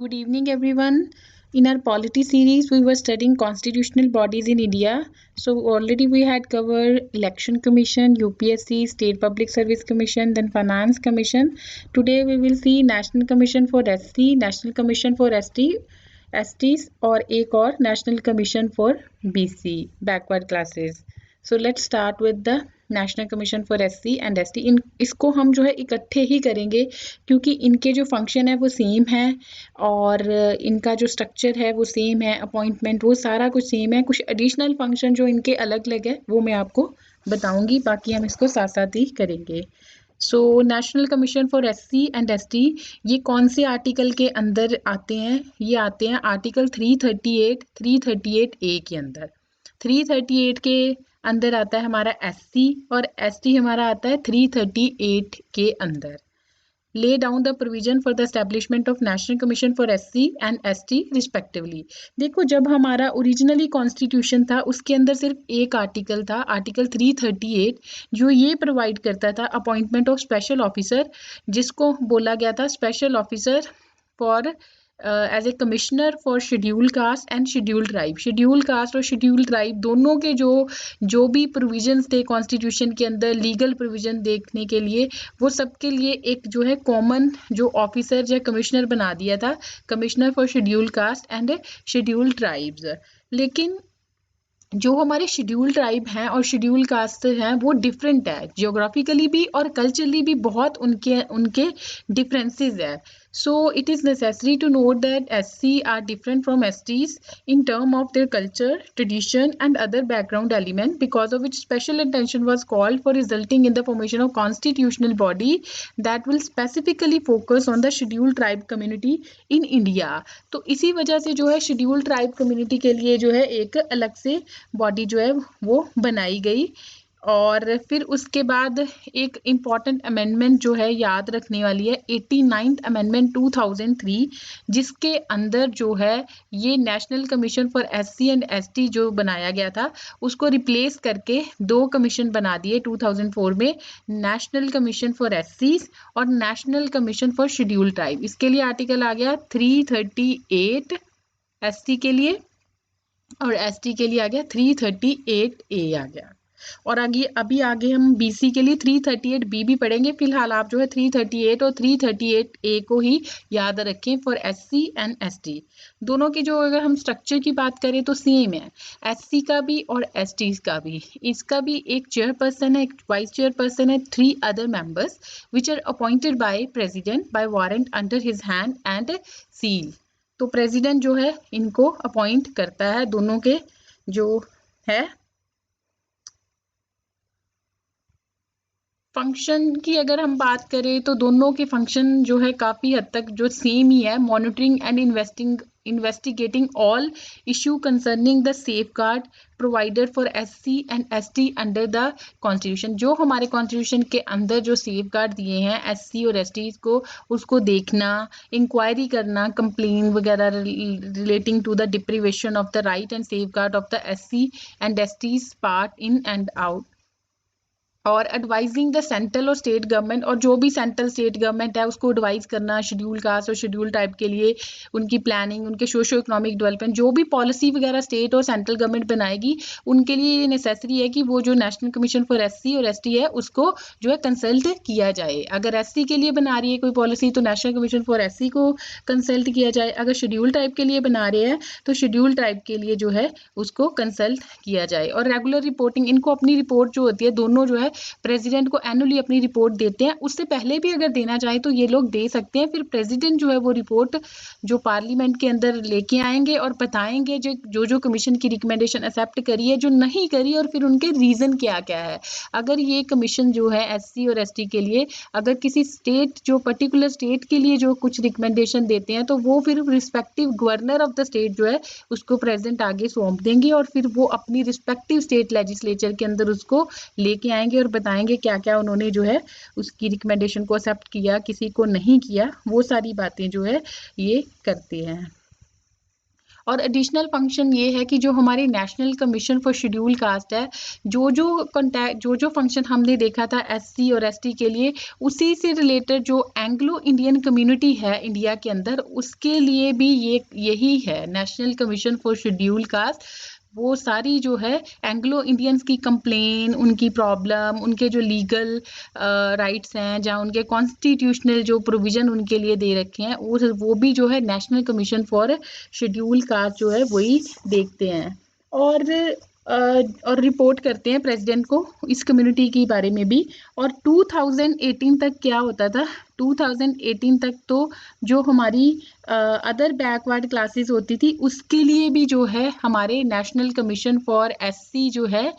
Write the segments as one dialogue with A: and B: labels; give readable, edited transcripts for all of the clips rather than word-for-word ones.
A: Good evening, everyone. In our polity series, we were studying constitutional bodies in India. So already we had covered Election Commission, UPSC, State Public Service Commission, then Finance Commission. Today we will see National Commission for SC, National Commission for STs और एक और National Commission for BC, backward classes. So let's start with the national commission for SC and ST. इसको हम जो है इकट्ठे ही करेंगे क्योंकि इनके जो फंक्शन है वो सेम है और इनका जो स्ट्रक्चर है वो सेम है, अपॉइंटमेंट वो सारा कुछ सेम है. कुछ एडिशनल फंक्शन जो इनके अलग अलग है वो मैं आपको बताऊंगी, बाकी हम इसको साथ साथ ही करेंगे. So national commission for SC and ST ये कौन से आर्टिकल के अंदर आते हैं? ये आते हैं आर्टिकल 338A के अंदर. 338 के अंदर आता है हमारा SC और ST हमारा आता है 338 के अंदर. Lay down the provision for the establishment of National Commission for SC and ST respectively. देखो, जब हमारा ओरिजिनली कॉन्स्टिट्यूशन था उसके अंदर सिर्फ एक आर्टिकल था, आर्टिकल 338, जो ये प्रोवाइड करता था अपॉइंटमेंट ऑफ स्पेशल ऑफिसर, जिसको बोला गया था special officer for as a commissioner for schedule caste and schedule tribe. Schedule caste और शेड्यूल ट्राइब दोनों के जो भी प्रोविजंस थे कॉन्स्टिट्यूशन के अंदर, लीगल प्रोविजन देखने के लिए, वो सबके लिए एक जो है कॉमन जो ऑफिसर या कमिश्नर बना दिया था, commissioner for schedule caste and schedule tribes. लेकिन जो हमारे शेड्यूल ट्राइब हैं और शेड्यूल कास्ट हैं वो डिफरेंट है, जियोग्राफिकली भी और कल्चरली भी बहुत उनके डिफरेंसेस है. So it is necessary to note that SC are different from STs in term of their culture, tradition and other background element, because of which special attention was called for, resulting in the formation of constitutional body that will specifically focus on the scheduled tribe community in India. तो इसी वजह से जो है scheduled tribe community के लिए जो है एक अलग से बॉडी जो है वो बनाई गई. और फिर उसके बाद एक इम्पॉर्टेंट अमेंडमेंट जो है याद रखने वाली है, 89th अमेंडमेंट 2003, जिसके अंदर जो है ये national commission for SC and ST जो बनाया गया था उसको रिप्लेस करके दो कमीशन बना दिए 2004 में, नेशनल कमीशन फॉर SCs और national commission for schedule tribe. इसके लिए आर्टिकल आ गया 338 SC के लिए और ST के लिए आ गया 338A आ गया. और अभी आगे हम BC के लिए 338B भी पढ़ेंगे. फिलहाल आप जो है 338 और 338A को ही याद रखें फॉर SC एंड ST. दोनों की जो अगर हम स्ट्रक्चर की बात करें तो सेम है, SC का भी और ST का भी. इसका भी एक चेयरपर्सन है, एक वाइस चेयरपर्सन है, 3 other members which are appointed by president by warrant under his hand and seal. तो प्रेसिडेंट जो है इनको अपॉइंट करता है. दोनों के जो है फंक्शन की अगर हम बात करें तो दोनों के फंक्शन जो है काफ़ी हद तक जो सेम ही है, monitoring and investigating all issue concerning the safeguard provider for SC and ST under the constitution. जो हमारे कॉन्स्टिट्यूशन के अंदर जो सेफगार्ड दिए हैं SC और ST को, उसको देखना, इंक्वायरी करना, कंप्लेन वगैरह relating to the deprivation of the right and safeguard of the SC and ST's part in and out, और एडवाइजिंग द सेंट्रल और स्टेट गवर्नमेंट, और जो भी सेंट्रल स्टेट गवर्नमेंट है उसको एडवाइस करना शेड्यूल कास्ट और शेड्यूल टाइप के लिए, उनकी प्लानिंग, उनके सोशो इकोनॉमिक डेवलपमेंट, जो भी पॉलिसी वगैरह स्टेट और सेंट्रल गवर्नमेंट बनाएगी उनके लिए ये नेसेसरी है कि वो जो नेशनल कमीशन फॉर SC और ST है उसको जो है कंसल्ट किया जाए. अगर SC के लिए बना रही है कोई पॉलिसी तो नेशनल कमीशन फॉर SC को कंसल्ट किया जाए, अगर शेड्यूल टाइप के लिए बना रहे हैं तो शेड्यूल टाइप के लिए जो है उसको कंसल्ट किया जाए. और रेगुलर रिपोर्टिंग, इनको अपनी रिपोर्ट जो होती है दोनों जो है प्रेसिडेंट को एनुअली अपनी रिपोर्ट देते हैं. उससे पहले भी अगर देना चाहे तो ये लोग दे सकते हैं. फिर प्रेसिडेंट जो है वो रिपोर्ट जो पार्लियामेंट के अंदर लेके आएंगे और बताएंगे जो कमीशन की रिकमेंडेशन एक्सेप्ट करी है, जो नहीं करी, और फिर उनके रीज़न क्या क्या है. अगर ये कमीशन जो है SC और ST के लिए अगर किसी स्टेट, जो पर्टिकुलर स्टेट के लिए जो कुछ रिकमेंडेशन देते हैं तो वो फिर respective governor of the state जो है उसको प्रेसिडेंट आगे सौंप देंगे और फिर वो अपनी रिस्पेक्टिव स्टेट लेजिस्लेचर के अंदर उसको लेके आएंगे और बताएंगे क्या क्या उन्होंने जो है उसकी रिकमेंडेशन को एक्सेप्ट किया, किसी को नहीं किया, वो सारी बातें जो है ये करते हैं. और एडिशनल फंक्शन ये है कि जो हमारी national commission for schedule cast है, जो फंक्शन हमने देखा था SC और ST के लिए, उसी से रिलेटेड जो एंग्लो इंडियन कम्युनिटी है इंडिया के अंदर, उसके लिए भी यही है national commission for schedule cast. वो सारी जो है एंग्लो इंडियंस की कंप्लेन, उनकी प्रॉब्लम, उनके जो लीगल राइट्स हैं, जहाँ उनके कॉन्स्टिट्यूशनल जो प्रोविज़न उनके लिए दे रखे हैं, वो भी जो है national commission for schedule cast जो है वही देखते हैं और रिपोर्ट करते हैं प्रेसिडेंट को इस कम्युनिटी के बारे में भी। और 2018 तक क्या होता था, 2018 तक तो जो हमारी अदर बैकवर्ड क्लासेस होती थी उसके लिए भी जो है हमारे नेशनल कमीशन फॉर SC जो है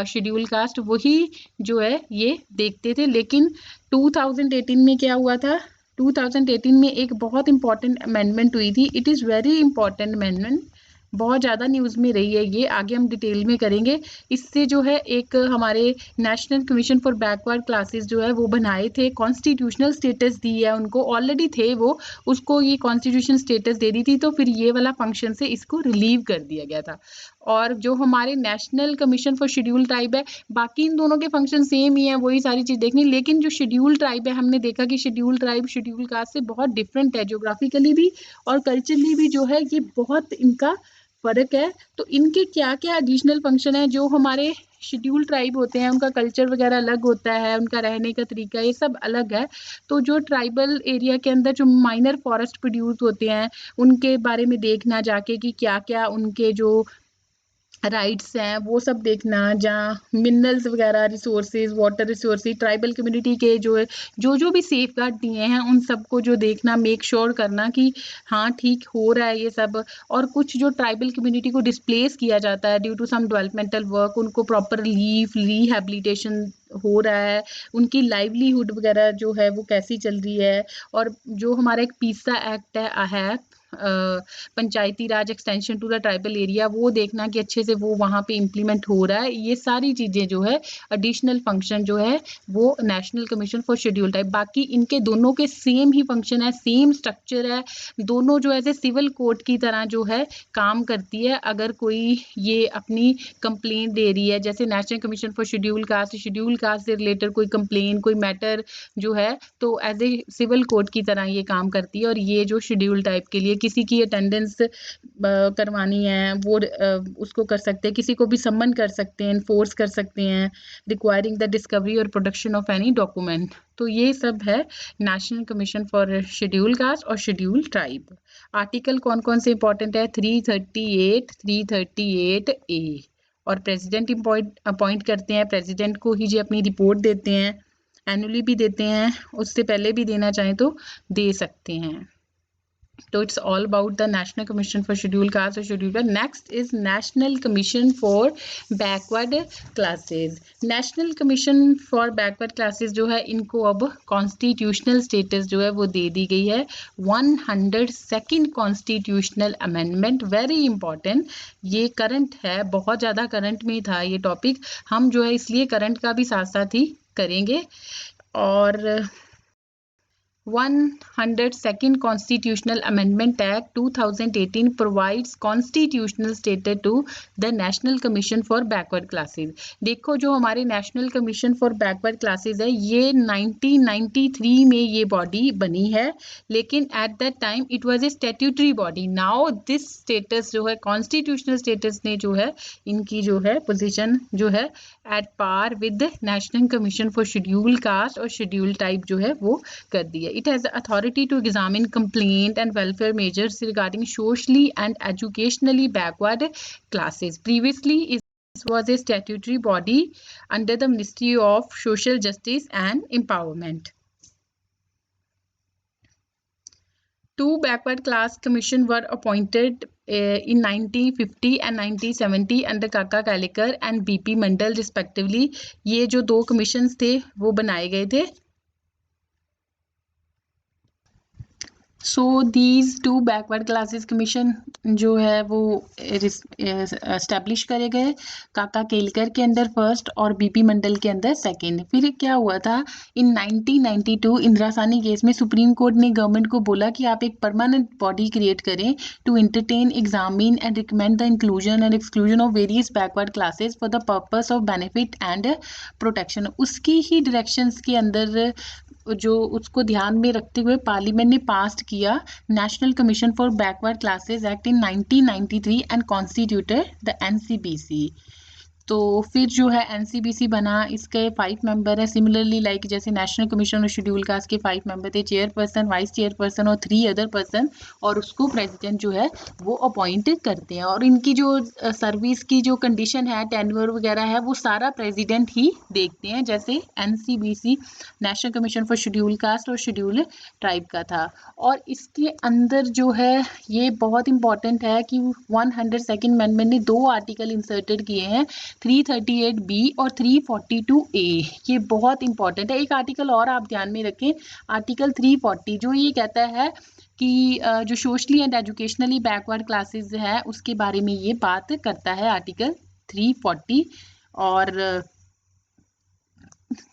A: शेड्यूल कास्ट, वही जो है ये देखते थे। लेकिन 2018 में क्या हुआ था, 2018 में एक बहुत इंपॉर्टेंट अमेंडमेंट हुई थी। It is very important amendment, बहुत ज़्यादा न्यूज़ में रही है ये, आगे हम डिटेल में करेंगे। इससे जो है एक हमारे national commission for backward classes जो है वो बनाए थे, कॉन्स्टिट्यूशनल स्टेटस दी है उनको, ऑलरेडी थे वो, उसको ये कॉन्स्टिट्यूशन स्टेटस दे दी थी, तो फिर ये वाला फंक्शन से इसको रिलीव कर दिया गया था। और जो हमारे national commission for schedule tribe है, बाकी इन दोनों के फंक्शन सेम ही है, वही सारी चीज़ देखनी। लेकिन जो शेड्यूल ट्राइब है, हमने देखा कि शेड्यूल ट्राइब शेड्यूल कास्ट से बहुत डिफरेंट है, ज्योग्राफिकली भी और कल्चरली भी जो है ये बहुत इनका फ़र्क है। तो इनके क्या क्या एडिशनल फंक्शन है, जो हमारे शेड्यूल ट्राइब होते हैं उनका कल्चर वगैरह अलग होता है, उनका रहने का तरीका ये सब अलग है। तो जो ट्राइबल एरिया के अंदर जो माइनर फॉरेस्ट प्रोड्यूस होते हैं, उनके बारे में देखना जाके कि क्या क्या उनके जो राइट्स हैं वो सब देखना, जहाँ मिनरल्स वगैरह, resources, water resources, tribal community के जो भी सेफ गार्ड दिए हैं उन सबको जो देखना, मेक श्योर करना कि हाँ ठीक हो रहा है ये सब। और कुछ जो ट्राइबल कम्युनिटी को डिस्प्लेस किया जाता है due to some developmental work, उनको प्रॉपर रिहैबिलिटेशन हो रहा है, उनकी लाइवलीहुड वगैरह जो है वो कैसी चल रही है। और जो हमारा एक पीसा एक्ट है Panchayati Raj extension to the tribal area, वो देखना कि अच्छे से वो वहाँ पे इम्प्लीमेंट हो रहा है। ये सारी चीज़ें जो है एडिशनल फंक्शन जो है वो national commission for schedule type. बाकी इनके दोनों के सेम ही फंक्शन है, सेम स्ट्रक्चर है, दोनों जो ऐसे सिविल कोर्ट की तरह जो है काम करती है। अगर कोई ये अपनी कंप्लेंट दे रही है, जैसे national commission for schedule cast से रिलेटेड कोई कंप्लेंट, कोई मैटर जो है, तो एज ए सिविल कोर्ट की तरह ये काम करती है। और ये जो शेड्यूल टाइप के लिए किसी की अटेंडेंस करवानी है वो उसको कर सकते हैं, किसी को भी सम्मन कर सकते हैं, इन्फोर्स कर सकते हैं, रिक्वायरिंग द डिस्कवरी और प्रोडक्शन ऑफ एनी डॉक्यूमेंट। तो ये सब है national commission for schedule caste और शेड्यूल ट्राइब। आर्टिकल कौन कौन से इंपॉर्टेंट है, 338, 338A। और प्रेसिडेंट अपॉइंट करते हैं, प्रेसिडेंट को ही जो अपनी रिपोर्ट देते हैं, एनुअली भी देते हैं, उससे पहले भी देना चाहें तो दे सकते हैं। तो it's all about the national commission for schedule caste और schedule caste. Next is national commission for backward classes. National commission for backward classes जो है, इनको अब कॉन्स्टिट्यूशनल स्टेटस जो है वो दे दी गई है। 102nd constitutional amendment, very important, ये करंट है, बहुत ज़्यादा करंट में था ये टॉपिक, हम जो है इसलिए करंट का भी साथ साथ ही करेंगे। और 102nd Constitutional Amendment Act 2018 provides constitutional status to the National Commission for Backward Classes। देखो जो हमारे National Commission for Backward Classes है, ये 1993 में ये बॉडी बनी है, लेकिन at that time it was a statutory body। Now this status जो है, constitutional status ने जो है इनकी जो है पोजीशन जो है at par with National Commission for Scheduled Caste और Scheduled Type जो है वो कर दी है। It has the authority to examine complaint and welfare measures regarding socially and educationally backward classes. Previously, it was a statutory body under the Ministry of Social Justice and Empowerment. Two backward class commission were appointed in 1950 and 1970 under काका Kalekar and BP Mandal respectively। ये जो दो commissions थे वो बनाए गए थे। So these two backward classes commission जो है वो एस्टेब्लिश करे गए, काका केलकर के अंदर फर्स्ट और बीपी मंडल के अंदर सेकंड। फिर क्या हुआ था, इन 1992 इंदिरा साहनी केस में सुप्रीम कोर्ट ने गवर्नमेंट को बोला कि आप एक परमानेंट बॉडी क्रिएट करें to entertain, examine and recommend the inclusion and exclusion of various backward classes for the purpose of benefit and protection. उसकी ही डायरेक्शंस के अंदर जो उसको ध्यान में रखते हुए पार्लियामेंट ने पास किया national commission for backward classes act in 1993 and constituted the NCBC. तो फिर जो है एनसीबीसी बना, इसके 5 मेंबर है। सिमिलरली लाइक जैसे national commission of schedule caste के 5 मेंबर थे, चेयरपर्सन, वाइस चेयरपर्सन और 3 अदर पर्सन, और उसको प्रेसिडेंट जो है वो अपॉइंट करते हैं। और इनकी जो सर्विस की जो कंडीशन है, टेन्योर वगैरह है, वो सारा प्रेसिडेंट ही देखते हैं, जैसे NCBC national commission for schedule caste और शेड्यूल ट्राइब का था। और इसके अंदर जो है ये बहुत इंपॉर्टेंट है कि 102nd अमेंडमेंट ने 2 आर्टिकल इंसर्टेड किए हैं, 338B और 342A। ये बहुत इंपॉर्टेंट है। एक आर्टिकल और आप ध्यान में रखें, आर्टिकल 340, जो ये कहता है कि जो socially and educationally backward classes है उसके बारे में ये बात करता है, आर्टिकल 340। और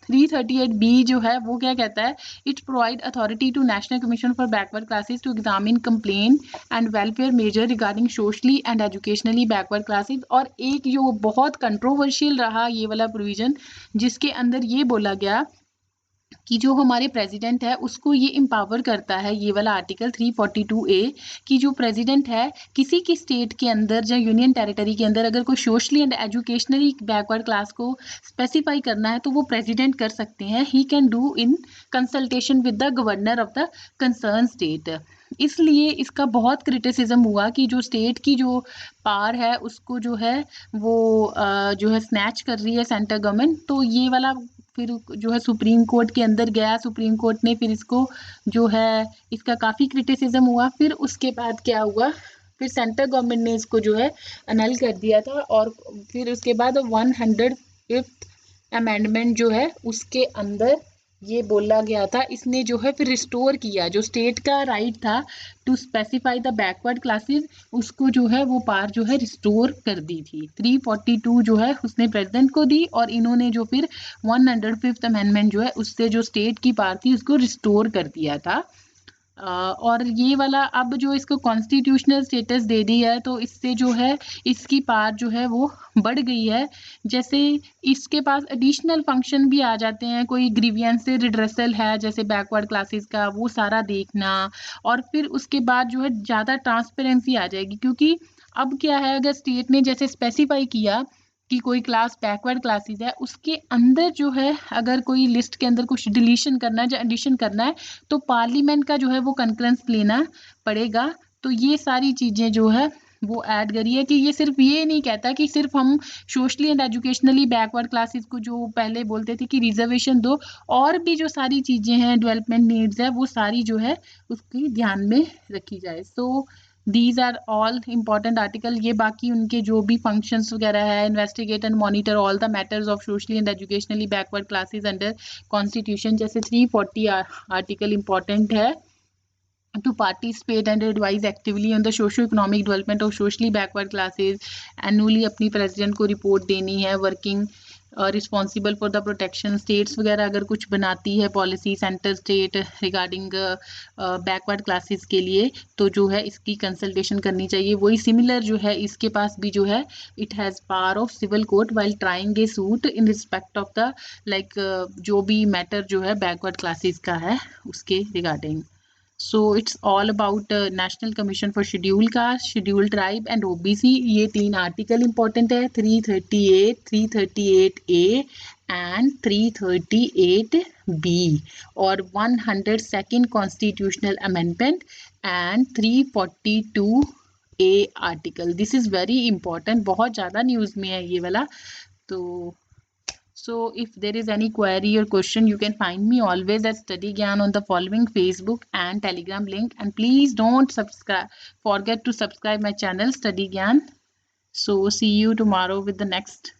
A: 338B जो है वो क्या कहता है, it provide authority to national commission for backward classes to examine complain and welfare measure regarding socially and educationally backward classes. और एक जो बहुत कंट्रोवर्शियल रहा ये वाला प्रोविजन, जिसके अंदर ये बोला गया कि जो हमारे प्रेसिडेंट है उसको ये एम्पावर करता है, ये वाला आर्टिकल 342A, कि जो प्रेसिडेंट है किसी की स्टेट के अंदर या यूनियन टेरिटरी के अंदर अगर कोई socially and educationally backward class को स्पेसिफाई करना है तो वो प्रेसिडेंट कर सकते हैं। He can do in consultation with the governor of the concern state. इसलिए इसका बहुत क्रिटिसिज्म हुआ कि जो स्टेट की जो पावर है उसको जो है वो जो है स्नैच कर रही है सेंट्रल गवर्नमेंट। तो ये वाला फिर जो है सुप्रीम कोर्ट के अंदर गया, सुप्रीम कोर्ट ने फिर इसको जो है इसका काफ़ी क्रिटिसिज्म हुआ। फिर उसके बाद क्या हुआ, फिर सेंट्रल गवर्नमेंट ने इसको जो है अनल कर दिया था। और फिर उसके बाद 105th अमेंडमेंट जो है उसके अंदर ये बोला गया था, इसने जो है फिर रिस्टोर किया जो स्टेट का राइट था to specify the backward classes, उसको जो है वो पार जो है रिस्टोर कर दी थी। 342 जो है उसने प्रेसिडेंट को दी, और इन्होंने जो फिर 105th अमेंडमेंट जो है उससे जो स्टेट की पार थी उसको रिस्टोर कर दिया था। और ये वाला अब जो इसको कॉन्स्टिट्यूशनल स्टेटस दे दी है तो इससे जो है इसकी पावर जो है वो बढ़ गई है। जैसे इसके पास एडिशनल फंक्शन भी आ जाते हैं, कोई ग्रीवियंस रिड्रेसल है जैसे बैकवर्ड क्लासेस का, वो सारा देखना। और फिर उसके बाद जो है ज़्यादा ट्रांसपेरेंसी आ जाएगी, क्योंकि अब क्या है, अगर स्टेट ने जैसे स्पेसिफाई किया कि कोई क्लास बैकवर्ड क्लासेस है, उसके अंदर जो है अगर कोई लिस्ट के अंदर कुछ डिलीशन करना है या एडिशन करना है तो पार्लियामेंट का जो है वो कंकरेंस लेना पड़ेगा। तो ये सारी चीज़ें जो है वो ऐड करी है कि ये सिर्फ ये नहीं कहता कि सिर्फ हम socially and educationally backward classes को जो पहले बोलते थे कि रिजर्वेशन दो, और भी जो सारी चीज़ें हैं डेवलपमेंट नीड्स है वो सारी जो है उसकी ध्यान में रखी जाए। So these are all important article. ये बाकी उनके जो भी फंक्शंस वगैरह है, investigate and monitor all the matters of socially and educationally backward classes under constitution, जैसे 340 आर्टिकल इम्पॉर्टेंट है to participate and advise actively on the socio-economic development of socially backward classes। annually अपनी president को report देनी है, working responsible for the protection. States वगैरह अगर कुछ बनाती है policy centre state regarding backward classes के लिए तो जो है इसकी कंसल्टेशन करनी चाहिए। वही सिमिलर जो है इसके पास भी जो है it has power of civil court while trying a suit in respect of the like जो भी मैटर जो है बैकवर्ड क्लासेस का है उसके regarding. So it's all about national commission for schedule cast, schedule tribe and OBC. ये 3 article important है, 338, 338A and 338B, और 102nd constitutional amendment and 342A article. This is very important, बहुत ज़्यादा news में है ये वाला। तो so if there is any query or question, you can find me always at Study Gyan on the following Facebook and Telegram link, and please don't forget to subscribe my channel Study Gyan. So see you tomorrow with the next